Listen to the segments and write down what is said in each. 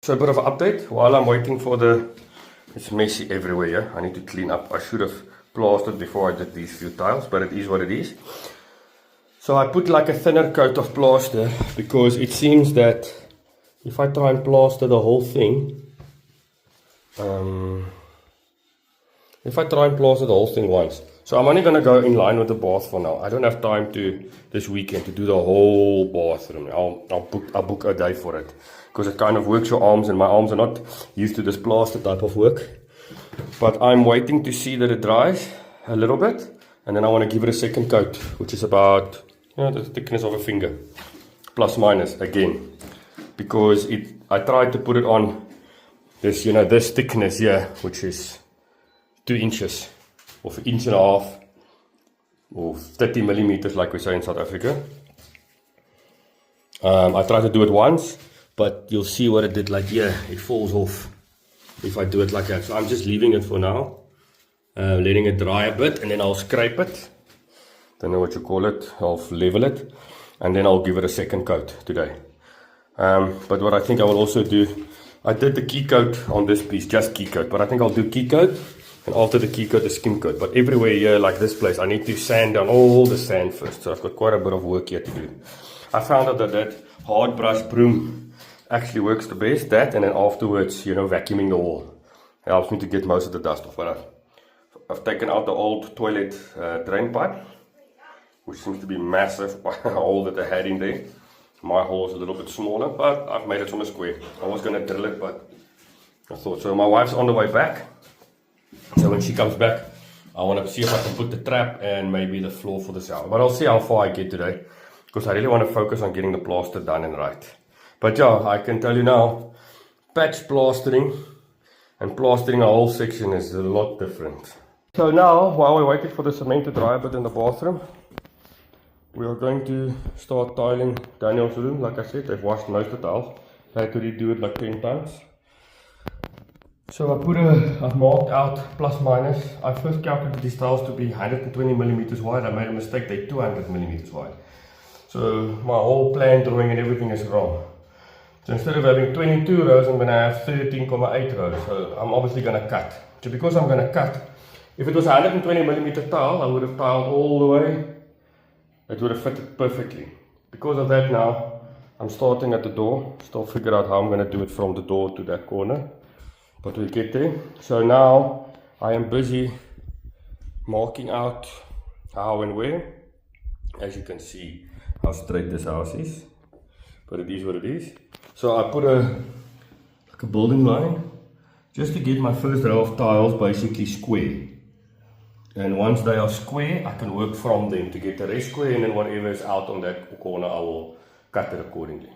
So a bit of an update while I'm waiting for the... It's messy everywhere, yeah? I need to clean up. I should have plastered before I did these few tiles, but it is what it is. So I put like a thinner coat of plaster because it seems that if I try and plaster the whole thing, once, so I'm only going to go in line with the bath for now. I don't have time this weekend to do the whole bathroom. I'll book a day for it because it kind of works your arms, and my arms are not used to this plaster type of work. But I'm waiting to see that it dries a little bit, and then I want to give it a second coat, which is about the thickness of a finger, plus minus again, because I tried to put it on this, this thickness here, which is 2 inches, or 1.5 inches, or 30 millimeters, like we say in South Africa. I tried to do it once, but you'll see what it did. Like here, it falls off if I do it like that. So I'm just leaving it for now, letting it dry a bit, and then I'll scrape it. Don't know what you call it. I'll level it, and then I'll give it a second coat today. But what I think I will also do, I did the key coat on this piece, just key coat, but I think I'll do key coat, and after the key coat, the skim coat. But everywhere here, like this place, I need to sand down all the sand first. So I've got quite a bit of work here to do. I found out that hard brush broom actually works the best. That, and then afterwards, vacuuming the wall. It helps me to get most of the dust off. But I've taken out the old toilet drain pipe, which seems to be massive, a hole that I had in there. My hole is a little bit smaller, but I've made it from a square. I was going to drill it, but I thought, so my wife's on the way back. So when she comes back, I want to see if I can put the trap and maybe the floor for the shower. But I'll see how far I get today, because I really want to focus on getting the plaster done and right. But yeah, I can tell you now, patch plastering and plastering a whole section is a lot different. So now, while we waited for the cement to dry a bit in the bathroom, we are going to start tiling Daniel's room. Like I said, they've washed most of the tiles. I had to redo it like 10 times. So I've marked out plus minus. I first calculated these tiles to be 120 millimeters wide. I made a mistake, they're 200 millimeters wide. So my whole plan drawing and everything is wrong. So instead of having 22 rows, I'm going to have 13.8 rows. So I'm obviously going to cut. So because I'm going to cut, if it was a 120 millimeter tile, I would have tiled all the way. It would have fitted perfectly. Because of that now, I'm starting at the door. Still figure out how I'm going to do it from the door to that corner. But we'll get there. So now I am busy marking out how and where. As you can see how straight this house is. But it is what it is. So I put a building line just to get my first row of tiles basically square. And once they are square, I can work from them to get the rest square, and then whatever is out on that corner, I will cut it accordingly.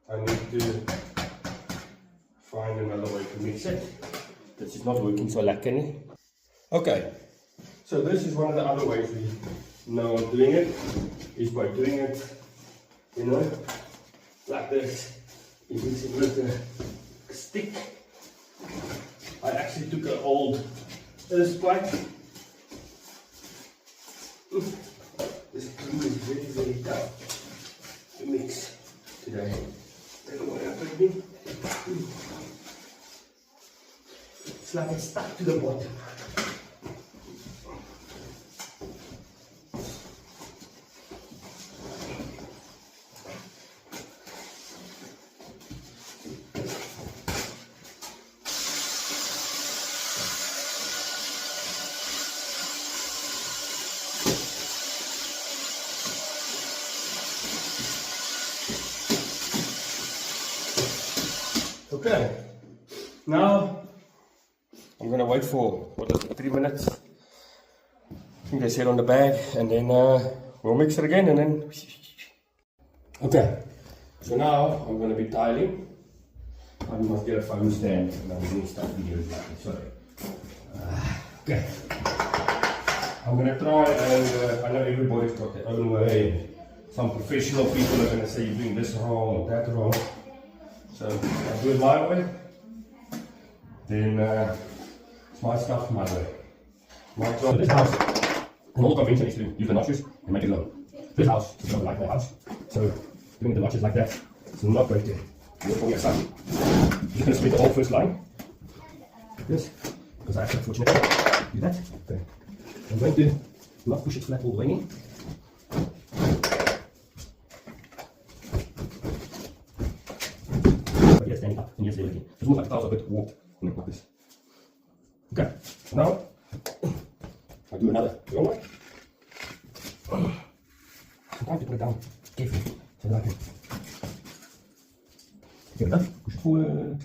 I need to find another way to mix it. This is not working so luckily. Okay, so this is one of the other ways we know I'm doing it, is by doing it, like this. You mix it with a stick. I actually took an old pipe. This glue is very, very tough to mix today. I don't know what happened. It's like it's stuck to the bottom. Okay, now I'm going to wait for 3 minutes. I think they said on the bag, and then we'll mix it again, and then... Okay, so now I'm going to be tiling. I must get a phone stand, and I'm going to start videos like this. Sorry. Okay. I'm going to try, and I know everybody's got their own way some professional people are going to say you're doing this wrong or that wrong. So I do it my way. Then it's my stuff my way. My job. This house, an old convention is to use the notches and make it low. This house is not like my house. So doing the notches like that, it's not going to work for your son. You're just going to split the whole first line. Yes, because I have to unfortunately do that. Okay. I'm going to not push it flat all the way in. But yes, standing up and yes, level again. It's almost like the tiles are a bit warped, like this. Okay, now I do another wrong way. I'm trying to put it down carefully so that I can get it done. Push it forward.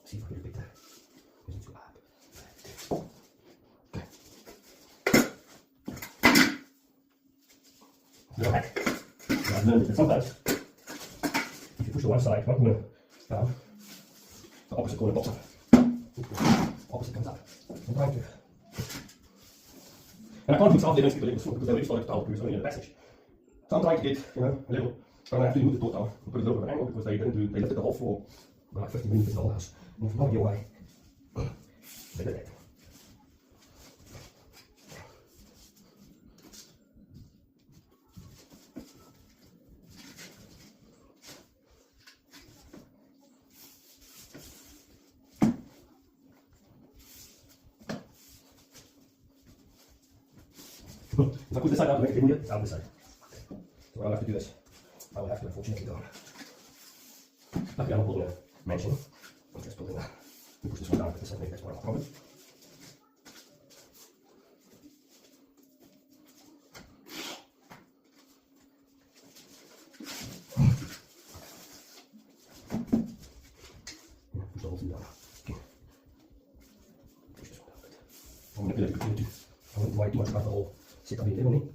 See if I get a bit there. It's too hard. Okay. Right. I've learned that sometimes if you push the one side, one corner down, the opposite corner pops up. Opposite comes up. I'm trying to. And I can't fix half the elements because they already started to towel because it's only in the passage. So I'm trying to get, a level. So I have to move the door down and put a little bit of an angle because they lifted the whole floor by like 50 millimeters in the whole house. And if you can't get away, they did that. If I put this side out to make it bigger, it's out this side. So I'll have to do this. I will have to unfortunately go on. Luckily I'm not building a mansion. I'm just building a... We push this one down, but this side maybe that's more of a problem. Yeah, push the whole thing down. Okay. Push this one down a bit. I'm manipulating between the two. I wouldn't worry too much about the whole setup being level.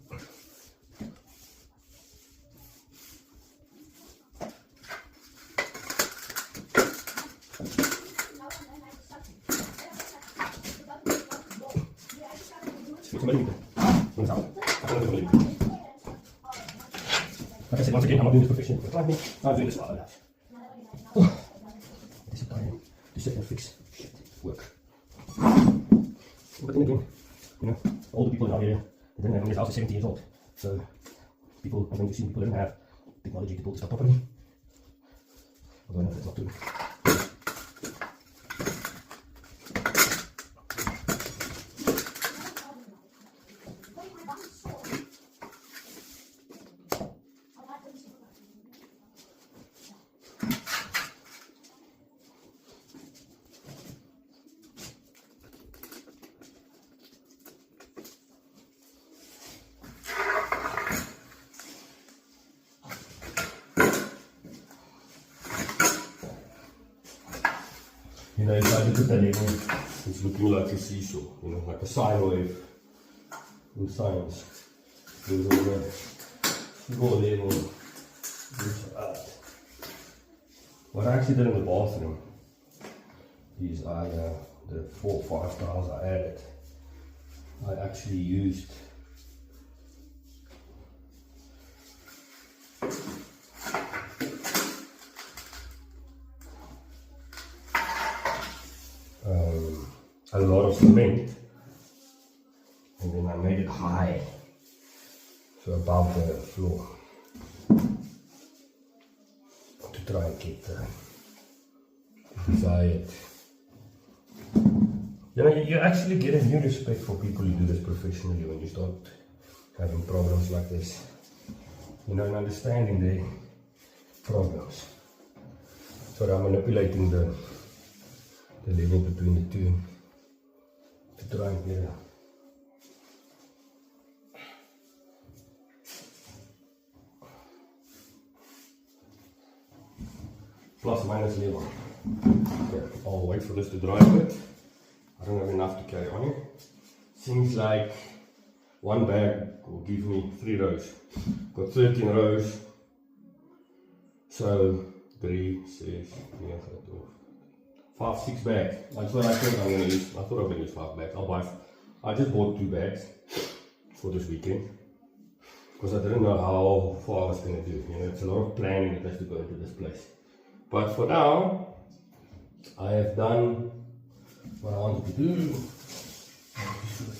Like I said, once again, I'm not doing this professionally. I'm doing this for other laps. This is time to sit and fix shit work. But then again, older people in our area, they didn't have this house is 70 years old. So people, I'm going to see people didn't have technology to build this stuff properly. Although I know that's not true. If I look at the level, it's looking like a seesaw, like a sine wave in science. There's all the floor level, what I actually did in the bathroom is the 4 or 5 tiles I added, I actually used a lot of cement, and then I made it high, so above the floor, to try and get the desired. You actually get a new respect for people who do this professionally when you start having problems like this, and understanding their problems. So I'm manipulating the level between the two to try and get it. Plus minus level. Okay, I'll wait for this to dry a bit. I don't have enough to carry on here. Seems like one bag will give me 3 rows. Got 13 rows. So 3, 6, 9, 5, 6 bags. That's what I think I'm going to use. I thought I'm going to use 5 bags. I just bought 2 bags for this weekend because I didn't know how far I was going to do. You know, it's a lot of planning that has to go into this place. But for now, I have done what I wanted to do.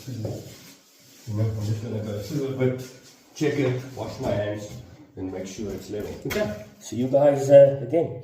You know, I'm just going to go through a bit, check it, wash my hands, and make sure it's level. Okay, see you guys again.